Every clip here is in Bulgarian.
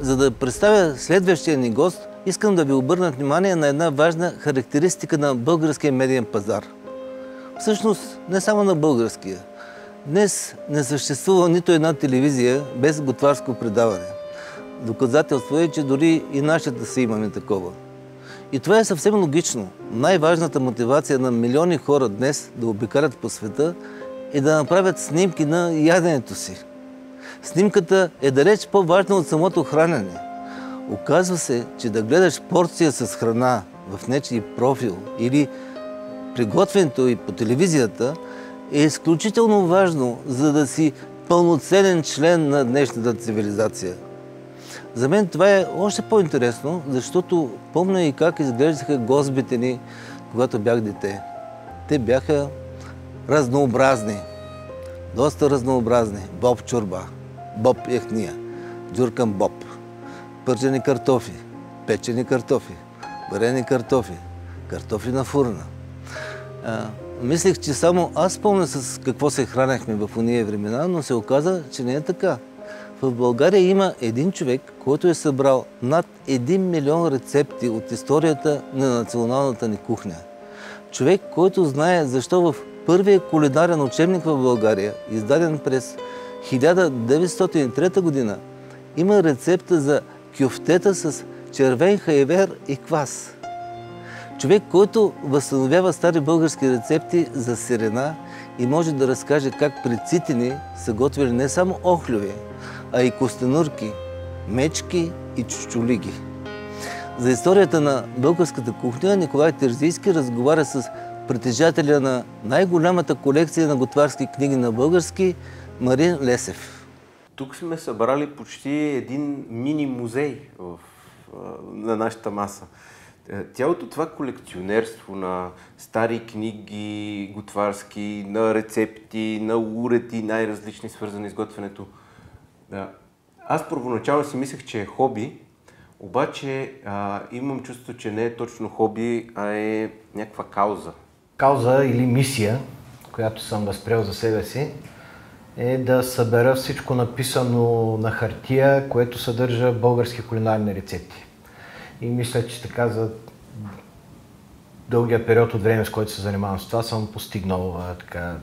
За да представя следващия ни гост, искам да ви обърна внимание на една важна характеристика на българския медиен пазар. Всъщност, не само на българския. Днес не съществува нито една телевизия без готварско предаване. Доказателство е, че дори и нашата си имаме такова. И това е съвсем логично. Най-важната мотивация на милиони хора днес да обикалят по света е да направят снимки на яденето си. Снимката е далеч по-важна от самото хранене. Оказва се, че да гледаш порция с храна в нечий профил или приготвянето и по телевизията е изключително важно, за да си пълноценен член на днешната цивилизация. За мен това е още по-интересно, защото помня и как изглеждаха гостбите ни, когато бях дете. Те бяха разнообразни, доста разнообразни. Боб чорба, боб яхния, джуркан боб, пържени картофи, печени картофи, варени картофи, картофи на фурна. Мислех, че само аз помня с какво се хранехме в ония времена, но се оказа, че не е така. В България има един човек, който е събрал над 1 милион рецепти от историята на националната ни кухня. Човек, който знае защо в първия кулинарен учебник в България, издаден през 1903 година, има рецепта за кюфтета с червен хайвер и квас. Човек, който възстановява стари български рецепти за сирена и може да разкаже как предците ни са готвили не само охлюви, а и костенурки, мечки и чучулиги. За историята на българската кухня Николай Терзийски разговаря с притежателя на най-голямата колекция на готварски книги на български Марин Лесев. Тук сме събрали почти един мини-музей на нашата маса. Цялото това колекционерство на стари книги, готварски, на рецепти, на уреди, най-различни свързани с готвенето. Да. Аз първоначално си мислех, че е хоби, обаче имам чувство, че не е точно хоби, а е някаква кауза. Кауза или мисия, която съм възприел за себе си, е да събера всичко написано на хартия, което съдържа български кулинарни рецепти. И мисля, че така за дългия период от време, с който се занимавам с това, съм постигнал така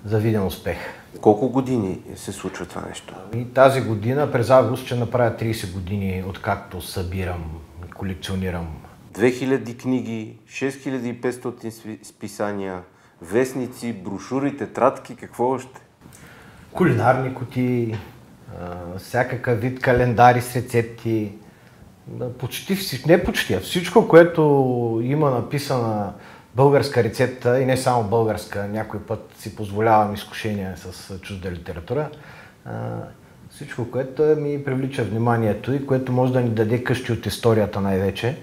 завиден успех. Колко години се случва това нещо? И тази година, през август, ще направя 30 години, откакто събирам и колекционирам. 2000 книги, 6500 списания, вестници, брошури, тетрадки, какво още? Кулинарни кутии, всякакъв вид календари с рецепти. Почти всичко, не почти, а всичко, което има написана българска рецепта и не само българска, някой път си позволявам изкушения с чужда литература. Всичко, което ми привлича вниманието и което може да ни даде къщи от историята най-вече,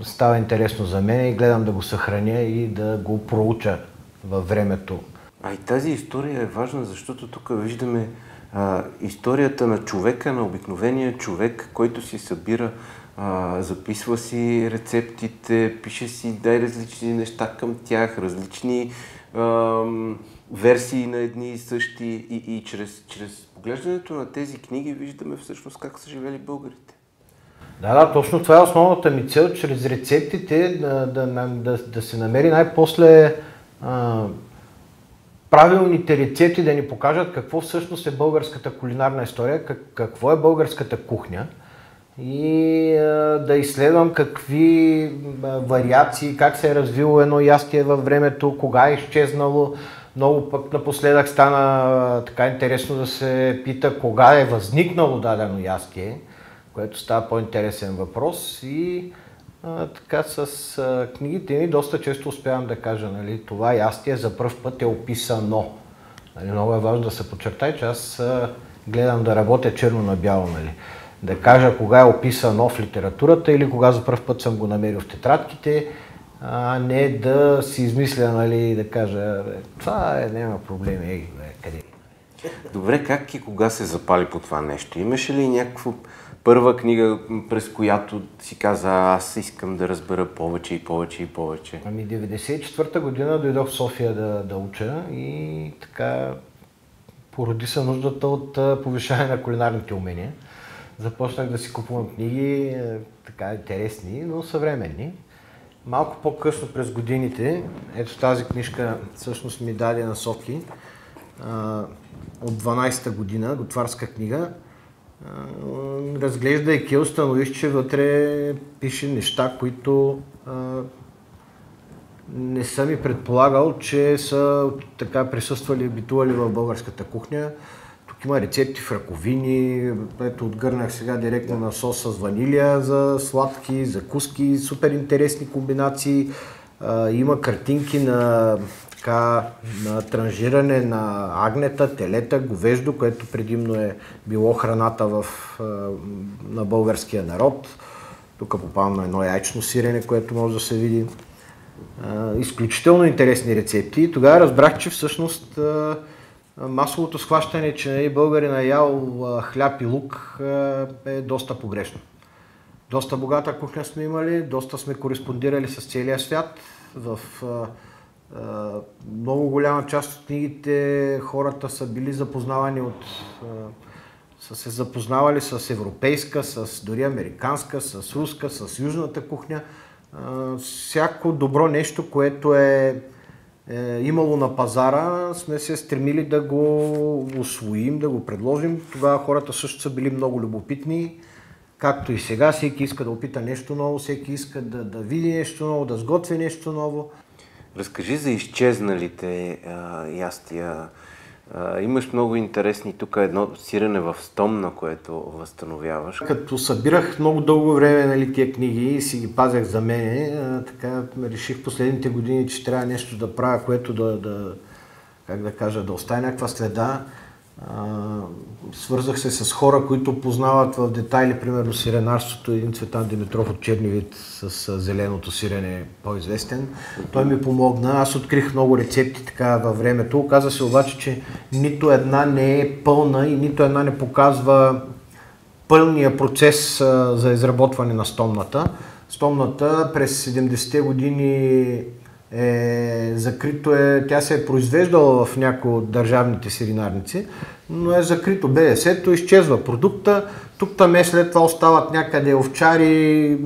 става интересно за мен и гледам да го съхраня и да го проуча във времето. А и тази история е важна, защото тук виждаме историята на човека, на обикновения човек, който си събира, записва си рецептите, пише си различни неща към тях, различни версии на едни и същи и чрез поглеждането на тези книги виждаме всъщност как са живели българите. Да, точно това е основната ми цел, чрез рецептите да се намери най-после правилните рецепти, да ни покажат какво всъщност е българската кулинарна история, какво е българската кухня и да изследвам какви вариации, как се е развило едно ястие във времето, кога е изчезнало. Много пък напоследък стана така интересно да се пита кога е възникнало дадено ястие, което става по-интересен въпрос и така с книгите ни доста често успявам да кажа, нали, това ястие за пръв път е описано. Нали, много е важно да се подчертае, че аз гледам да работя черно на бяло, нали. Да кажа кога е описано в литературата или кога за пръв път съм го намерил в тетрадките, а не да си измисля, нали, да кажа, това няма проблеми, къде. Добре, как и кога се запали по това нещо? Имаше ли някаква първа книга, през която си каза, аз искам да разбера повече и повече и повече? Ами 1994 година дойдох в София да уча и така Породи се нуждата от повишаване на кулинарните умения. Започнах да си купувам книги, така интересни, но съвременни. Малко по-късно през годините, ето тази книжка всъщност ми даде насоки от 12-та година, готварска книга. Разглеждайки, установих, че вътре пише неща, които не съм и предполагал, че са така присъствали и битували в българската кухня. Тук има рецепти в раковини, ето отгърнах сега директно на сос с ванилия за сладки, закуски, супер интересни комбинации. Има картинки на транжиране на агнета, телета, говеждо, което предимно е било храната на българския народ. Тук попадам на едно яйчно сирене, което може да се види. Изключително интересни рецепти. Тогава разбрах, че всъщност масовото схващане, че българина ял хляб и лук е доста погрешно. Доста богата кухня сме имали, доста сме кореспондирали с целия свят. В много голяма част от книгите хората са били запознавани са се запознавали с европейска, с дори американска, с руска, с южната кухня. Всяко добро нещо, което е имало на пазара, сме се стремили да го усвоим, да го предложим. Тогава хората също са били много любопитни, както и сега. Всеки иска да опита нещо ново, всеки иска да види нещо ново, да сготви нещо ново. Разкажи за изчезналите ястия. Имаш много интересни, тук едно сирене в Стомна, което възстановяваш. Като събирах много дълго време тия книги и си ги пазях за мене, така реших последните години, че трябва нещо да правя, което да остане някаква следа. Свързах се с хора, които познават в детайли, примерно сиренарството. Един Цветан Димитров от Чернивид с зеленото сирене по-известен. Той ми помогна. Аз открих много рецепти така във времето. Оказа се обаче, че нито една не е пълна и нито една не показва пълния процес за изработване на стомната. Стомната през 70-те години закрито тя се е произвеждала в някои от държавните сиренарници, но е закрито. БДС-то изчезва продукта, тук-там след това остават някъде овчари,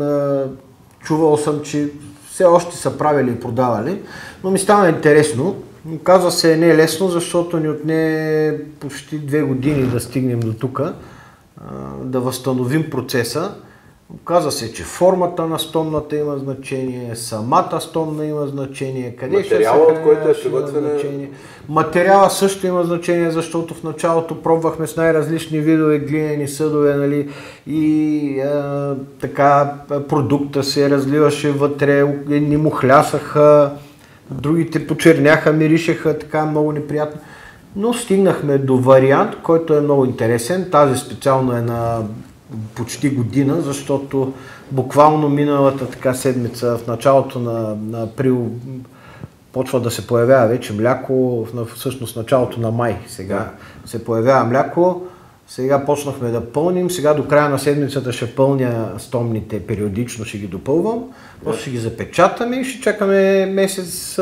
чувал съм, че все още са правили и продавали, но ми стана интересно. Оказва се, не е лесно, защото ни отне почти 2 години да стигнем до тук, да възстановим процеса. Оказва се, че формата на стомната има значение, самата стомна има значение, къде ще се от който е приготвена. Материала също има значение, защото в началото пробвахме с най-различни видове глинени съдове, и така продукта се разливаше вътре, едни му хлясаха, другите почерняха, миришеха, така много неприятно. Но стигнахме до вариант, който е много интересен. Тази специално е на почти година, защото буквално миналата така седмица, в началото на април, почва да се появява вече мляко, всъщност началото на май сега се появява мляко. Сега почнахме да пълним, сега до края на седмицата ще пълня стомните, периодично ще ги допълвам, после ще ги запечатаме и ще чакаме месец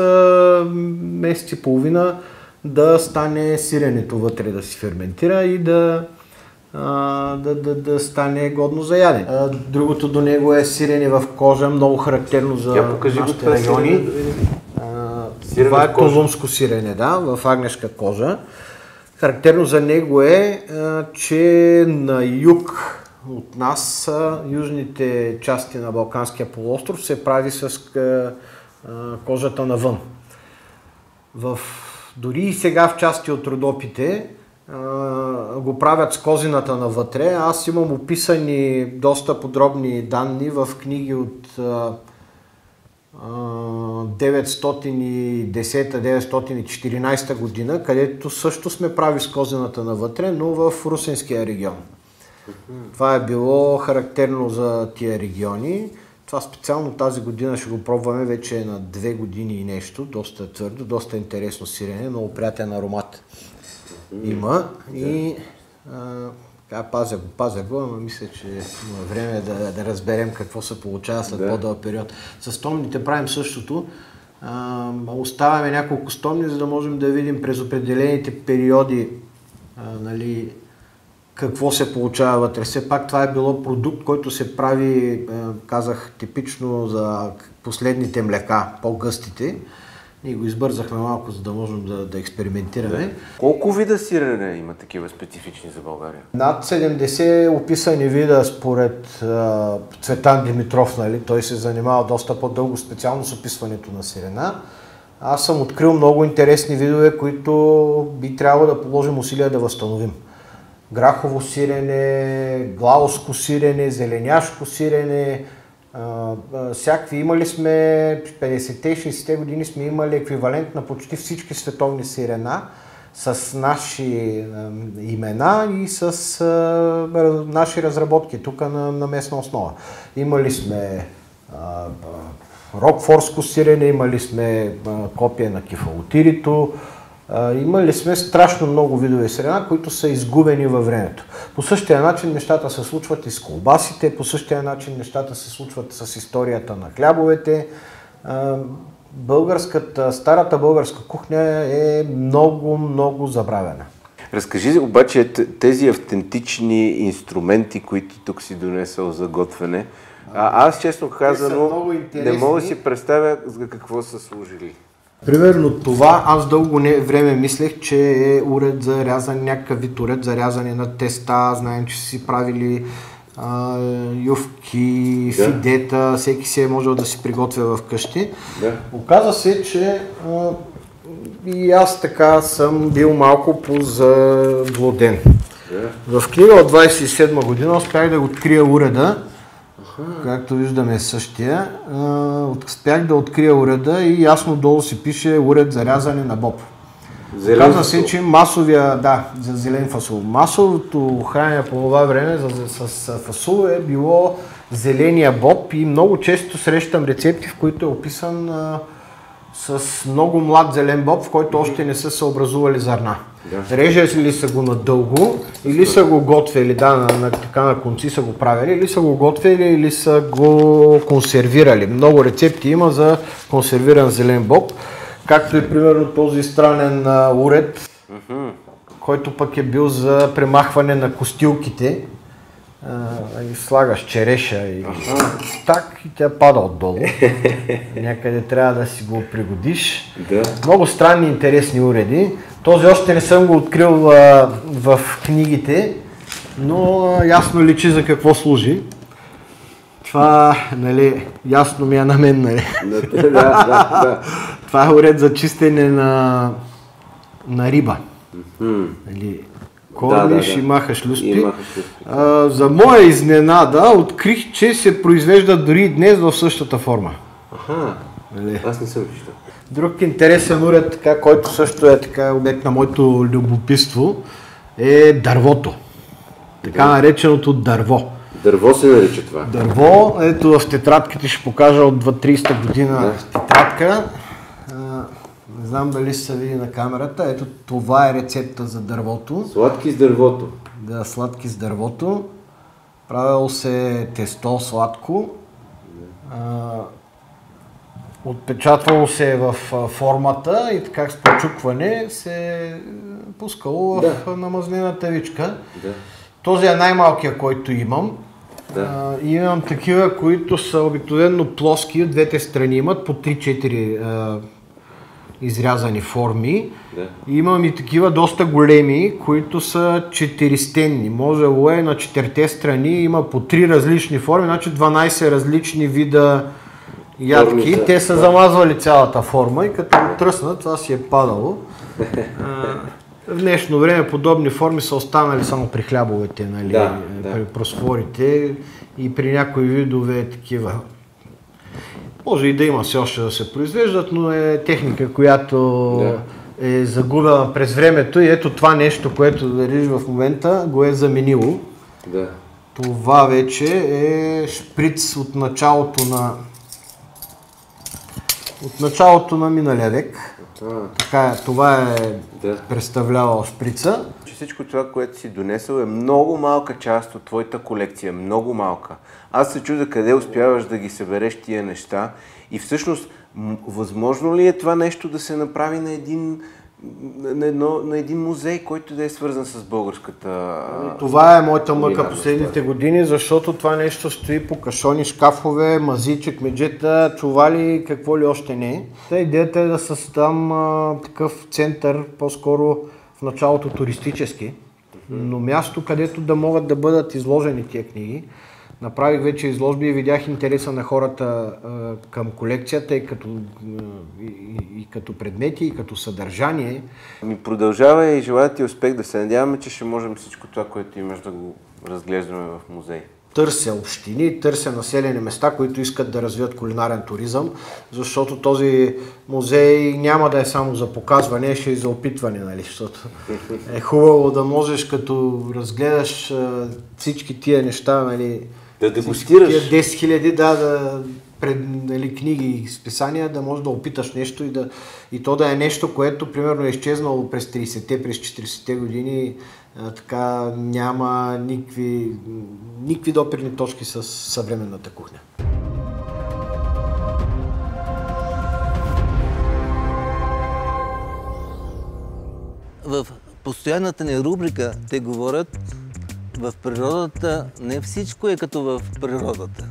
и половина да стане сиренето вътре, да се ферментира и да стане годно за ядене. Другото до него е сирене в кожа, много характерно за нашите райони. Това е тузлумско сирене, в агнешка кожа. Характерно за него е, че на юг от нас, южните части на Балканския полуостров се прави с кожата навън. Дори и сега в части от Родопите го правят с козината навътре. Аз имам описани доста подробни данни в книги от 910-914 година, където също сме прави с козината навътре, но в Русенския регион. Това е било характерно за тия региони. Това специално тази година ще го пробваме вече на 2 години и нещо. Доста твърдо, доста интересно сирене, много приятен аромат има и пазя го, но мисля, че има време да разберем какво се получава след по-дълъг период. С стомните правим същото. Оставяме няколко стомни, за да можем да видим през определените периоди нали, какво се получава вътре. Все пак това е било продукт, който се прави, казах, типично за последните млека, по-гъстите. Ние го избързахме малко, за да можем да експериментираме. Да. Колко вида сирене има такива специфични за България? Над 70 описани вида според Цветан Димитров, нали? Той се занимава доста по-дълго специално с описването на сирена. Аз съм открил много интересни видове, които би трябвало да положим усилия да възстановим. Грахово сирене, глауско сирене, зеленяшко сирене, всякакви. Имали сме 50-те и 60-те години сме имали еквивалент на почти всички световни сирена с наши имена и с наши разработки тук на местна основа. Имали сме рокфорско сирене, имали сме копия на кефалотирито, имали сме страшно много видове сирена, които са изгубени във времето. По същия начин нещата се случват и с колбасите, по същия начин нещата се случват с историята на хлябовете. Старата българска кухня е много забравена. Разкажи обаче тези автентични инструменти, които тук си донесъл за готвене. Аз честно казано не мога да си представя за какво са служили. Примерно това, аз дълго време мислех, че е уред за рязане, някакъв вид уред за рязане на теста. Знаем, че са си правили ювки, фидета, всеки си е можел да си приготвя вкъщи. Да. Оказа се, че и аз така съм бил малко позаблуден. Да. В книга от 27 година успях да открия уреда, както виждаме същия. Успях да открия уреда и ясно долу си пише уред за рязане на боб. Казва се, че масовия, за зелен фасул. Масовото хранене по това време с фасул е било зеления боб и много често срещам рецепти, в които е описан с много млад зелен боб, в който още не са се образували зърна. Да. Режали са го надълго, или са го готвили, на конци са го правили, или са го готвили, или са го консервирали. Много рецепти има за консервиран зелен боб, както и примерно този странен уред, който пък е бил за премахване на костилките. Слагаш череша и так и тя пада отдолу. Някъде трябва да си го пригодиш. Да. Много странни, интересни уреди. Този още не съм го открил в книгите, но ясно личи за какво служи. Това, нали, ясно ми е на мен, нали? Това е уред за чистене на риба. Нали, кормиш и махаш люспи. За моя изненада открих, че се произвежда дори днес в същата форма. Нали? Аз не съм виждал. Друг интересен уред, който също е обект на моето любопитство, е дървото. Така нареченото дърво. Дърво се нарича това? Дърво, ето в тетрадките ще покажа от 30 година тетрадка. Не знам дали се види на камерата. Ето това е рецепта за дървото. Сладки с дървото. Да, сладки с дървото. Правило се тесто сладко. Отпечатвало се в формата и така с почукване се пускало в намазнена тавичка. Да. Този е най-малкият, който имам. Да. Имам такива, които са обикновено плоски, от двете страни имат по 3-4 изрязани форми. Да. Имам и такива доста големи, които са 4-стенни. Можело е на 4 страни, има по 3 различни форми, значи 12 различни вида ядки. Те са замазвали цялата форма и като го тръснат, това си е падало. В днешно време подобни форми са останали само при хлябовете, нали, при просфорите и при някои видове такива. Може и да има все още да се произвеждат, но е техника, която е загубена през времето и ето това нещо, което видиш в момента, го е заменило. Да. Това вече е шприц от началото на миналия век. Така, това е представлявал шприца. Всичко това, което си донесъл, е много малка част от твоята колекция, много малка. Аз се чудя къде успяваш да ги събереш тия неща и всъщност възможно ли е това нещо да се направи на един на един музей, който да е свързан с българската... Това е моята мъка последните години, защото това нещо стои по кашони, шкафове, мази, чекмеджета, чували, какво ли още не. Идеята е да създам такъв център, по-скоро в началото туристически, но място, където да могат да бъдат изложени тия книги. Направих вече изложби и видях интереса на хората към колекцията и като предмети, и като съдържание. Продължава и желая ти успех, да се надяваме, че ще можем всичко това, което имаш, да го разглеждаме в музей. Търся общини, търся населени места, които искат да развият кулинарен туризъм, защото този музей няма да е само за показване, ще и за опитване, нали? Защото е хубаво да можеш, като разгледаш всички тия неща, нали, да дегустираш. Тия 10 000 нали, книги и списания, да можеш да опиташ нещо и то да е нещо, което примерно е изчезнало през 30-те, през 40-те години, така няма никакви допирни точки с съвременната кухня. В постоянната ни рубрика те говорят: в природата не всичко е като в природата.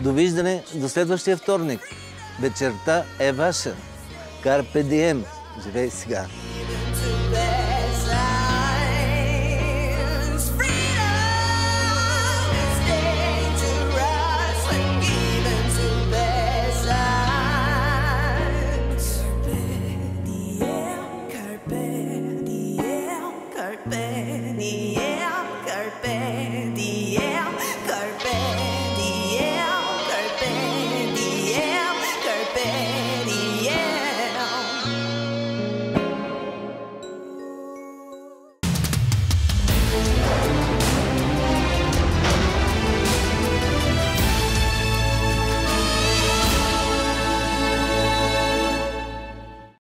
Довиждане до следващия вторник. Вечерта е ваша. Carpe diem. Живей сега!